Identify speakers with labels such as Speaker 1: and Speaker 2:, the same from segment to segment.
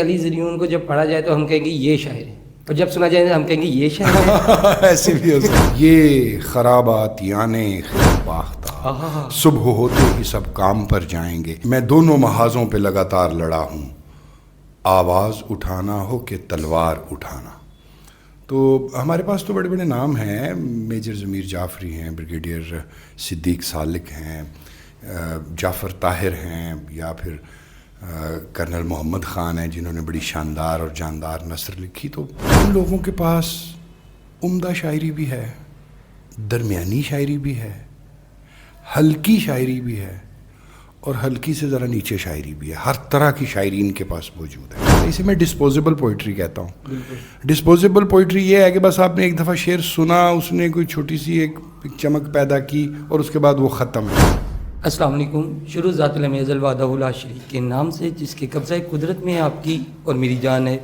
Speaker 1: علی زریون کو جب پڑھا جائے تو ہم کہیں گے یہ شاعر ہے، اور جب سنا جائے تو ہم کہیں گے یہ شاعر ہے.
Speaker 2: ایسے بھی ہو سکتا. یہ خرابات یعنی باختہ صبح ہوتے ہی سب کام پر جائیں گے. میں دونوں محاذوں پہ لگاتار لڑا ہوں، آواز اٹھانا ہو کہ تلوار اٹھانا. تو ہمارے پاس تو بڑے بڑے نام ہیں. میجر ضمیر جعفری ہیں، بریگیڈیئر صدیق سالک ہیں، جعفر طاہر ہیں، یا پھر کرنل محمد خان ہیں جنہوں نے بڑی شاندار اور جاندار نثر لکھی. تو ان لوگوں کے پاس عمدہ شاعری بھی ہے، درمیانی شاعری بھی ہے، ہلکی شاعری بھی ہے، اور ہلکی سے ذرا نیچے شاعری بھی ہے. ہر طرح کی شاعری ان کے پاس موجود ہے. اسے میں ڈسپوزیبل پوئٹری کہتا ہوں. ڈسپوزیبل پوئٹری یہ ہے کہ بس آپ نے ایک دفعہ شعر سنا، اس نے کوئی چھوٹی سی ایک چمک پیدا کی اور اس کے بعد وہ ختم ہے.
Speaker 1: السلام علیکم. شروع ذات العلم ازل وحدہ لا شریک کے نام سے جس کے قبضہ قدرت میں آپ کی اور میری جان ہے،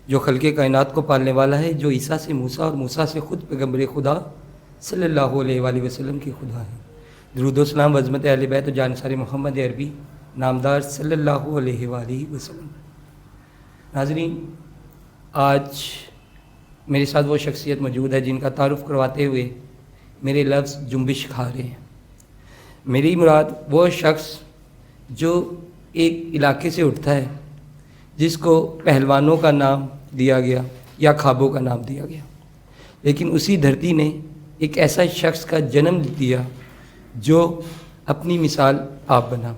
Speaker 1: جو خلق کائنات کو پالنے والا ہے، جو عیسیٰ سے موسیٰ اور موسیٰ سے خود پیغمبر خدا صلی اللہ علیہ وآلہ وسلم کے خدا ہے. درود و سلام عظمت اہل بیت و جانثار محمد عربی نامدار صلی اللہ علیہ وآلہ وسلم. ناظرین، آج میرے ساتھ وہ شخصیت موجود ہے جن کا تعارف کرواتے ہوئے میرے لفظ جنبش کھا رہے ہیں. میری مراد وہ شخص جو ایک علاقے سے اٹھتا ہے جس کو پہلوانوں کا نام دیا گیا یا خوابوں کا نام دیا گیا، لیکن اسی دھرتی نے ایک ایسا شخص کا جنم دیا جو اپنی مثال آپ بنا.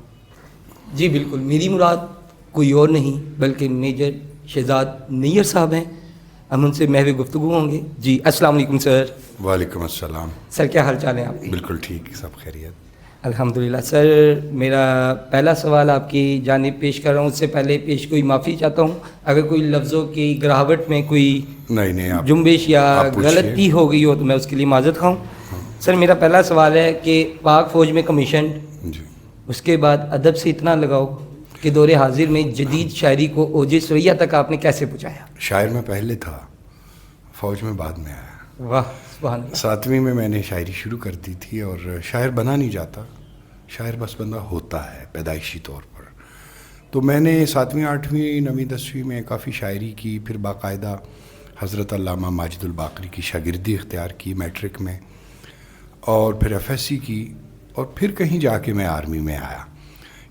Speaker 1: جی بالکل، میری مراد کوئی اور نہیں بلکہ میجر شہزاد نیر صاحب ہیں. ہم ان سے محو گفتگو ہوں گے. جی السلام علیکم سر.
Speaker 2: وعلیکم السلام.
Speaker 1: سر کیا حال چال ہیں آپ کے؟
Speaker 2: بالکل ٹھیک، سب خیریت.
Speaker 1: الحمدللہ. سر میرا پہلا سوال آپ کی جانب پیش کر رہا ہوں. اس سے پہلے پیش کوئی معافی چاہتا ہوں اگر کوئی لفظوں کی گراوٹ میں کوئی
Speaker 2: نہیں
Speaker 1: جنبش یا غلطی ہو گئی ہو تو میں اس کے لیے معذرت خواہوں. سر میرا پہلا سوال ہے کہ پاک فوج میں کمیشن، اس کے بعد ادب سے اتنا لگاؤ کہ دور حاضر میں جدید شاعری کو اوج ثریا تک آپ نے کیسے پہنچایا؟
Speaker 2: شاعر میں پہلے تھا، فوج میں بعد میں آیا.
Speaker 1: واہ سبحان اللہ.
Speaker 2: 7ویں میں نے شاعری شروع کر دی تھی، اور شاعر بنا نہیں جاتا، شاعر بس بندہ ہوتا ہے پیدائشی طور پر. تو میں نے 7ویں 8ویں 9ویں 10ویں میں کافی شاعری کی، پھر باقاعدہ حضرت علامہ ماجد الباقری کی شاگردی اختیار کی میٹرک میں، اور پھر ایف ایس سی کی، اور پھر کہیں جا کے میں آرمی میں آیا.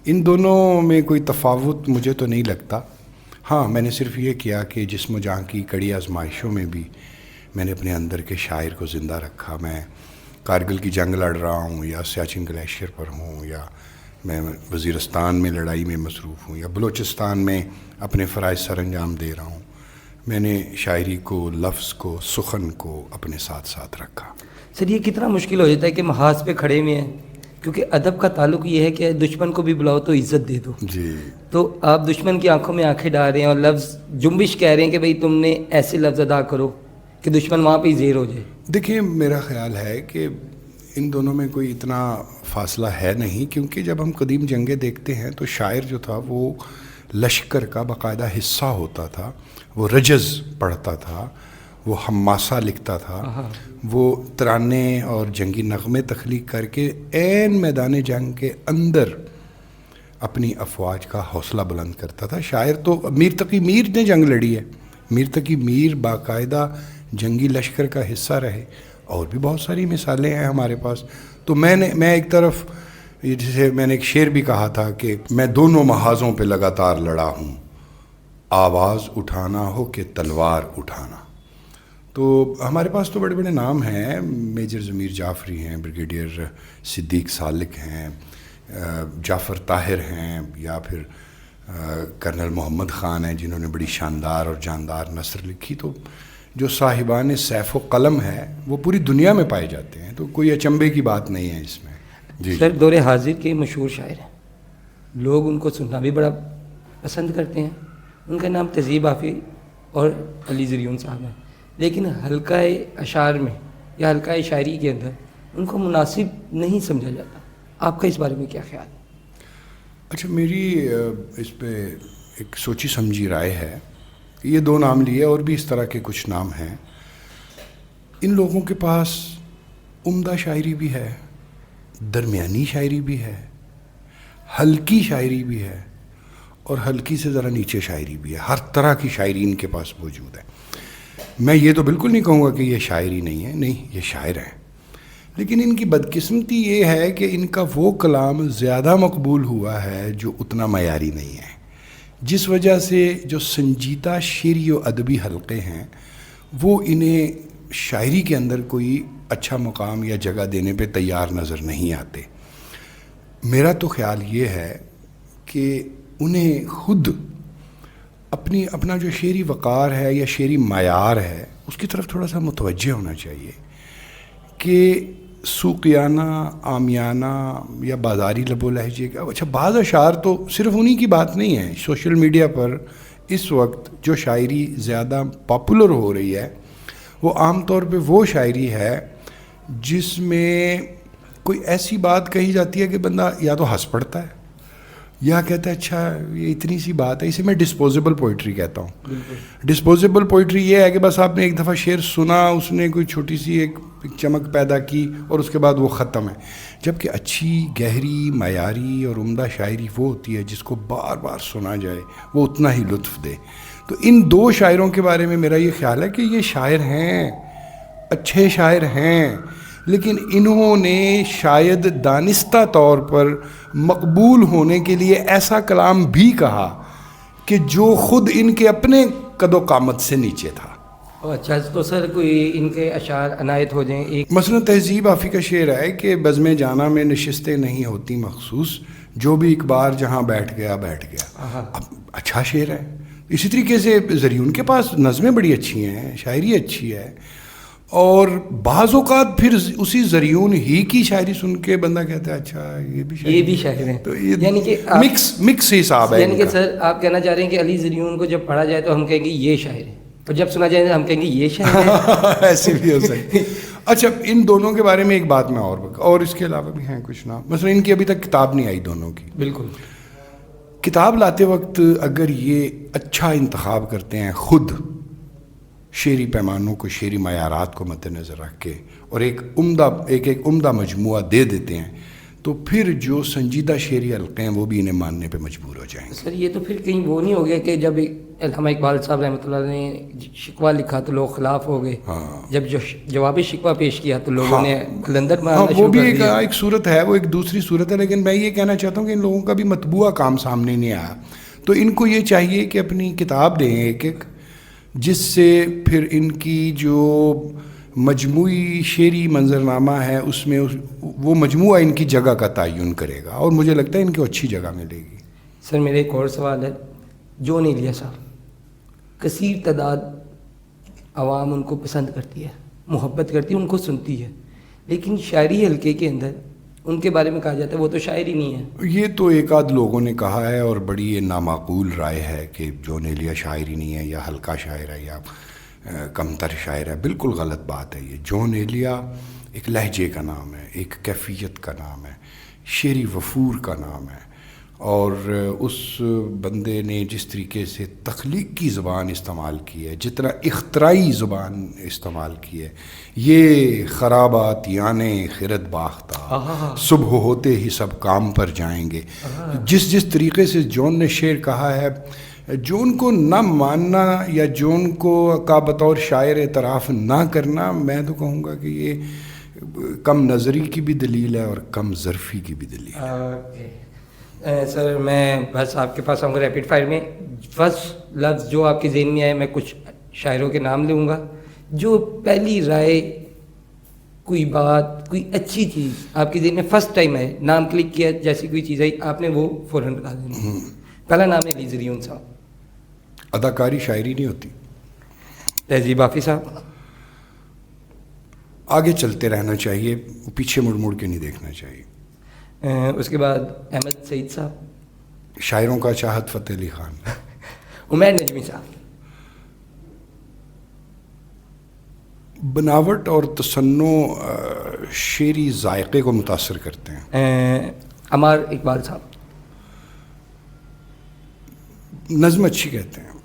Speaker 2: ان دونوں میں کوئی تفاوت مجھے تو نہیں لگتا. ہاں، میں نے صرف یہ کیا کہ جسم و جاں کی کڑی آزمائشوں میں بھی میں نے اپنے اندر کے شاعر کو زندہ رکھا. میں کارگل کی جنگ لڑ رہا ہوں، یا سیاچن گلیشیئر پر ہوں، یا میں وزیرستان میں لڑائی میں مصروف ہوں، یا بلوچستان میں اپنے فرائض سر انجام دے رہا ہوں. میں نے شاعری کو، لفظ کو، سخن کو اپنے ساتھ ساتھ رکھا.
Speaker 1: سر یہ کتنا مشکل ہو جاتا ہے کہ محاذ پہ کھڑے ہوئے ہیں، کیونکہ ادب کا تعلق یہ ہے کہ دشمن کو بھی بلاؤ تو عزت دے دو.
Speaker 2: جی.
Speaker 1: تو آپ دشمن کی آنکھوں میں آنکھیں ڈال رہے ہیں اور لفظ جنبش کہہ رہے ہیں کہ بھئی تم نے ایسے لفظ ادا کرو کہ دشمن وہاں پہ زیر ہو جائے.
Speaker 2: دیکھیں، میرا خیال ہے کہ ان دونوں میں کوئی اتنا فاصلہ ہے نہیں، کیونکہ جب ہم قدیم جنگیں دیکھتے ہیں تو شاعر جو تھا وہ لشکر کا باقاعدہ حصہ ہوتا تھا، وہ رجز پڑھتا تھا، وہ حماسہ لکھتا تھا، وہ ترانے اور جنگی نغمے تخلیق کر کے عین میدان جنگ کے اندر اپنی افواج کا حوصلہ بلند کرتا تھا. شاعر تو میر تقی میر نے جنگ لڑی ہے، میر تقی میر باقاعدہ جنگی لشکر کا حصہ رہے، اور بھی بہت ساری مثالیں ہیں ہمارے پاس. تو میں ایک طرف، جسے میں نے ایک شعر بھی کہا تھا کہ میں دونوں محاذوں پہ لگاتار لڑا ہوں، آواز اٹھانا ہو کہ تلوار اٹھانا. تو ہمارے پاس تو بڑے بڑے نام ہیں. میجر ضمیر جعفری ہیں، بریگیڈیئر صدیق سالک ہیں، جعفر طاہر ہیں، یا پھر کرنل محمد خان ہیں جنہوں نے بڑی شاندار اور جاندار نثر لکھی. تو جو صاحبان سیف و قلم ہے وہ پوری دنیا میں پائے جاتے ہیں، تو کوئی اچنبے کی بات نہیں ہے اس میں. جی
Speaker 1: سر دور حاضر کے مشہور شاعر ہیں، لوگ ان کو سننا بھی بڑا پسند کرتے ہیں. ان کا نام تہذیب آفی اور علی زریون صاحب ہیں، لیکن حلقہ اشعار میں یا حلقہ شاعری کے اندر ان کو مناسب نہیں سمجھا جاتا. آپ کا اس بارے میں کیا خیال ہے؟
Speaker 2: اچھا، میری اس پہ ایک سوچی سمجھی رائے ہے. یہ 2 نام لیے، اور بھی اس طرح کے کچھ نام ہیں. ان لوگوں کے پاس عمدہ شاعری بھی ہے، درمیانی شاعری بھی ہے، ہلکی شاعری بھی ہے، اور ہلکی سے ذرا نیچے شاعری بھی ہے. ہر طرح کی شاعری ان کے پاس موجود ہے. میں یہ تو بالکل نہیں کہوں گا کہ یہ شاعری نہیں ہے، نہیں، یہ شاعر ہیں. لیکن ان کی بدقسمتی یہ ہے کہ ان کا وہ کلام زیادہ مقبول ہوا ہے جو اتنا معیاری نہیں ہے، جس وجہ سے جو سنجیدہ شعری و ادبی حلقے ہیں وہ انہیں شاعری کے اندر کوئی اچھا مقام یا جگہ دینے پہ تیار نظر نہیں آتے. میرا تو خیال یہ ہے کہ انہیں خود اپنا جو شعری وقار ہے یا شعری معیار ہے اس کی طرف تھوڑا سا متوجہ ہونا چاہیے کہ سوقیانہ، عامیانہ یا بازاری لب و لہجے کا. اچھا، بعض اشعار تو صرف انہی کی بات نہیں ہے. سوشل میڈیا پر اس وقت جو شاعری زیادہ پاپولر ہو رہی ہے وہ عام طور پہ وہ شاعری ہے جس میں کوئی ایسی بات کہی جاتی ہے کہ بندہ یا تو ہنس پڑتا ہے یا کہتا ہے اچھا یہ اتنی سی بات ہے. اسے میں ڈسپوزیبل پوئٹری کہتا ہوں. ڈسپوزیبل پوئٹری یہ ہے کہ بس آپ نے ایک دفعہ شعر سنا، اس نے کوئی چھوٹی سی ایک چمک پیدا کی اور اس کے بعد وہ ختم ہے. جبکہ اچھی، گہری، معیاری اور عمدہ شاعری وہ ہوتی ہے جس کو بار بار سنا جائے، وہ اتنا ہی لطف دے. تو ان دو شاعروں کے بارے میں میرا یہ خیال ہے کہ یہ شاعر ہیں، اچھے شاعر ہیں، لیکن انہوں نے شاید دانستہ طور پر مقبول ہونے کے لیے ایسا کلام بھی کہا کہ جو خود ان کے اپنے قد و قامت سے نیچے تھا.
Speaker 1: اچھا، تو سر کوئی ان کے اشعار عنایت ہو جائیں. ایک
Speaker 2: مثلا تہذیب آفی کا شعر ہے کہ بزم جانا میں نشستیں نہیں ہوتی مخصوص، جو بھی ایک بار جہاں بیٹھ گیا بیٹھ گیا. اب اچھا شعر ہے. اسی طریقے سے زریون کے پاس نظمیں بڑی اچھی ہیں، شاعری اچھی ہے، اور بعض اوقات پھر اسی زریون ہی کی شاعری سن کے بندہ کہتا ہے اچھا یہ بھی
Speaker 1: شاعر ہیں.
Speaker 2: تو یہ
Speaker 1: یعنی کہ
Speaker 2: مکس حساب ہے.
Speaker 1: یعنی کہ سر آپ کہنا چاہ رہے ہیں کہ علی زریون کو جب پڑھا جائے تو ہم کہیں گے یہ شاعر ہے، اور جب سنا جائے ہم کہیں گے یہ شاعر ہے.
Speaker 2: ایسے بھی ہو سکتی. اچھا، ان دونوں کے بارے میں ایک بات میں اور اس کے علاوہ بھی ہیں کچھ نام. مثلا ان کی ابھی تک کتاب نہیں آئی دونوں کی.
Speaker 1: بالکل.
Speaker 2: کتاب لاتے وقت اگر یہ اچھا انتخاب کرتے ہیں خود، شعری پیمانوں کو، شعری معیارات کو مد نظر رکھ کے، اور ایک عمدہ مجموعہ دے دیتے ہیں، تو پھر جو سنجیدہ شعری حلقے ہیں وہ بھی انہیں ماننے پہ مجبور ہو جائیں گے.
Speaker 1: سر یہ تو پھر کہیں وہ نہیں ہو گیا کہ جب علامہ اقبال صاحب رحمۃ اللہ نے شکوہ لکھا تو لوگ خلاف ہو گئے. جب جو جواب شکوہ پیش کیا تو لوگوں نے قلندر مارنا شروع
Speaker 2: وہ بھی
Speaker 1: کر دیا.
Speaker 2: ایک صورت ہے، وہ ایک دوسری صورت ہے. لیکن میں یہ کہنا چاہتا ہوں کہ ان لوگوں کا بھی مطبوعہ کام سامنے نہیں آیا. تو ان کو یہ چاہیے کہ اپنی کتاب دیں ایک ایک، جس سے پھر ان کی جو مجموعی شعری منظرنامہ ہے اس میں وہ مجموعہ ان کی جگہ کا تعین کرے گا، اور مجھے لگتا ہے ان کو اچھی جگہ ملے گی.
Speaker 1: سر میرا ایک اور سوال ہے. جون ایلیا صاحب، کثیر تعداد عوام ان کو پسند کرتی ہے، محبت کرتی ہے، ان کو سنتی ہے، لیکن شاعری حلقے کے اندر ان کے بارے میں کہا جاتا ہے وہ تو شاعر ہی نہیں ہے.
Speaker 2: یہ تو ایک آدھ لوگوں نے کہا ہے، اور بڑی یہ نامعقول رائے ہے کہ جون ایلیا شاعر ہی نہیں ہے یا ہلکا شاعر ہے یا کمتر شاعر ہے. بالکل غلط بات ہے. یہ جون ایلیا ایک لہجے کا نام ہے، ایک کیفیت کا نام ہے، شعری وفور کا نام ہے. اور اس بندے نے جس طریقے سے تخلیقی زبان استعمال کی ہے، جتنا اختراعی زبان استعمال کی ہے، یہ خرابات یعنی خرد باختہ صبح ہوتے ہی سب کام پر جائیں گے، جس طریقے سے جون نے شعر کہا ہے، جون کو نہ ماننا یا جون کو کا بطور شاعر اعتراف نہ کرنا، میں تو کہوں گا کہ یہ کم نظری کی بھی دلیل ہے اور کم ظرفی کی بھی دلیل ہے.
Speaker 1: سر میں بس آپ کے پاس آؤں گا ریپڈ فائر میں. فرسٹ لفظ جو آپ کے ذہن میں آئے، میں کچھ شاعروں کے نام لوں گا. جو پہلی رائے، کوئی بات، کوئی اچھی چیز آپ کے ذہن میں فرسٹ ٹائم آئے، نام کلک کیا، جیسی کوئی چیز آئی آپ نے وہ فوراً بتا دینا. پہلا نام ہے علی زریون صاحب.
Speaker 2: اداکاری شاعری نہیں ہوتی.
Speaker 1: تہذیب آفی صاحب.
Speaker 2: آگے چلتے رہنا چاہیے، پیچھے مڑ کے نہیں دیکھنا چاہیے.
Speaker 1: اس کے بعد احمد سعید صاحب.
Speaker 2: شاعروں کا چاہت فتح علی خان.
Speaker 1: عمیر نجمی صاحب.
Speaker 2: بناوٹ اور تصنع شعری ذائقے کو متاثر کرتے ہیں.
Speaker 1: عمار اقبال صاحب.
Speaker 2: نظم اچھی کہتے ہیں.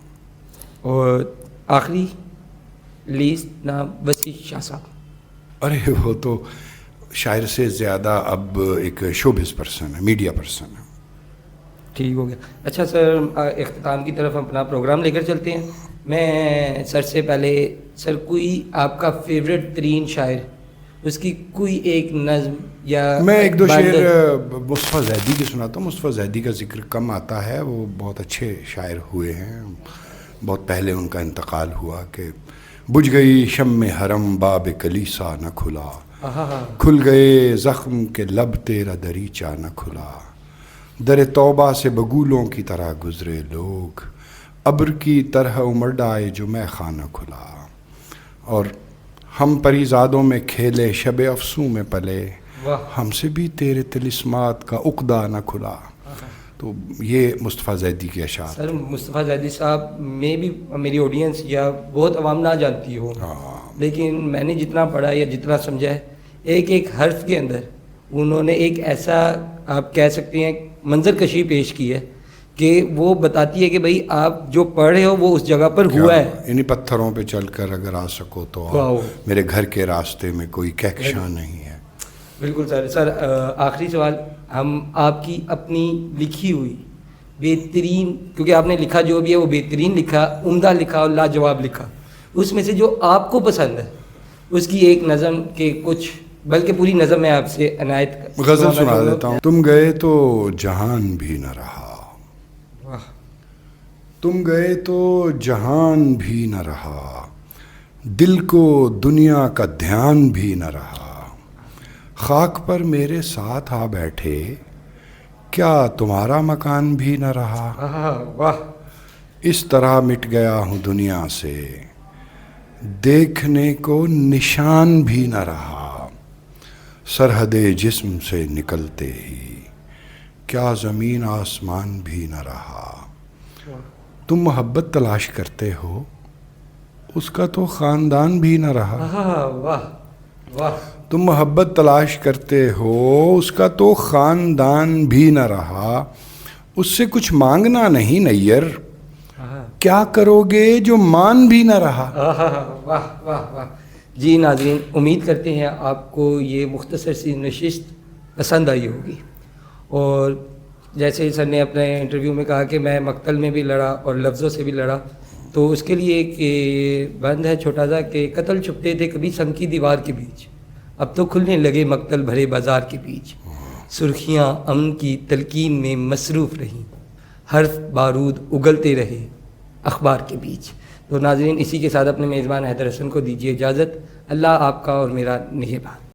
Speaker 1: اور آخری لیسٹ نام وسیع شاہ صاحب.
Speaker 2: ارے وہ تو شاعر سے زیادہ اب ایک شوبز پرسن ہے، میڈیا پرسن ہے.
Speaker 1: ٹھیک ہو گیا. اچھا سر، اختتام کی طرف اپنا پروگرام لے کر چلتے ہیں. میں سر سے پہلے، سر کوئی آپ کا فیوریٹ ترین شاعر، اس کی کوئی ایک نظم یا
Speaker 2: میں ایک دو
Speaker 1: بند-
Speaker 2: شعر مصطفیٰ زیدی کے سناتا ہوں. مصطفیٰ زیدی کا ذکر کم آتا ہے، وہ بہت اچھے شاعر ہوئے ہیں. بہت پہلے ان کا انتقال ہوا کہ بجھ گئی شمع حرم باب کلیسا نہ کھلا، کھل گئے زخم کے لب تیرا دریچہ نہ کھلا، در توبہ سے بگولوں کی طرح گزرے لوگ، ابر کی طرح امر ڈائے جو میں خانہ کھلا، اور ہم پریزادوں میں کھیلے شب افسوں میں پلے، ہم سے بھی تیرے طلسمات کا عقدہ نہ کھلا. تو یہ مصطفیٰ زیدی کے اشعار.
Speaker 1: سر مصطفیٰ زیدی صاحب میں بھی، میری آڈینس یا بہت عوام نہ جانتی ہو، لیکن میں نے جتنا پڑھا یا جتنا سمجھا ہے، ایک ایک حرف کے اندر انہوں نے ایک ایسا، آپ کہہ سکتے ہیں منظر کشی پیش کی ہے کہ وہ بتاتی ہے کہ بھائی آپ جو پڑھ رہے ہو وہ اس جگہ پر ہوا ہے.
Speaker 2: انہی پتھروں پہ چل کر اگر آ سکو تو
Speaker 1: واو.
Speaker 2: میرے گھر کے راستے میں کوئی کہکشاں نہیں ہے.
Speaker 1: بالکل سر. سر آخری سوال، ہم آپ کی اپنی لکھی ہوئی بہترین، کیونکہ آپ نے لکھا جو بھی ہے وہ بہترین لکھا، عمدہ لکھا اور لاجواب لکھا، اس میں سے جو آپ کو پسند ہے اس کی ایک نظم کے کچھ، بلکہ پوری نظم میں آپ سے عنایت
Speaker 2: غزل سنا دیتا ہوں. تم گئے تو جہان بھی نہ رہا، تم گئے تو جہان بھی نہ رہا، دل کو دنیا کا دھیان بھی نہ رہا، خاک پر میرے ساتھ آ بیٹھے، کیا تمہارا مکان بھی نہ رہا،
Speaker 1: واہ.
Speaker 2: اس طرح مٹ گیا ہوں دنیا سے، دیکھنے کو نشان بھی نہ رہا، سرحد جسم سے نکلتے ہی کیا زمین آسمان بھی نہ رہا، تم محبت تلاش کرتے ہو اس کا تو خاندان بھی نہ رہا،
Speaker 1: واہ واہ.
Speaker 2: تم محبت تلاش کرتے ہو اس کا تو خاندان بھی نہ رہا، اس سے کچھ مانگنا نہیں نیر، کیا کرو گے جو مان بھی نہ رہا.
Speaker 1: واہ واہ واہ. جی ناظرین، امید کرتے ہیں آپ کو یہ مختصر سی نشست پسند آئی ہوگی. اور جیسے سر نے اپنے انٹرویو میں کہا کہ میں مقتل میں بھی لڑا اور لفظوں سے بھی لڑا، تو اس کے لیے ایک بند ہے چھوٹا سا کہ قتل چھپتے تھے کبھی سنگ کی دیوار کے بیچ، اب تو کھلنے لگے مقتل بھرے بازار کے بیچ، سرخیاں امن کی تلقین میں مصروف رہیں، حرف بارود اگلتے رہے اخبار کے بیچ. تو ناظرین، اسی کے ساتھ اپنے میزبان حیدر حسن کو دیجیے اجازت. اللہ آپ کا اور میرا نگہبان.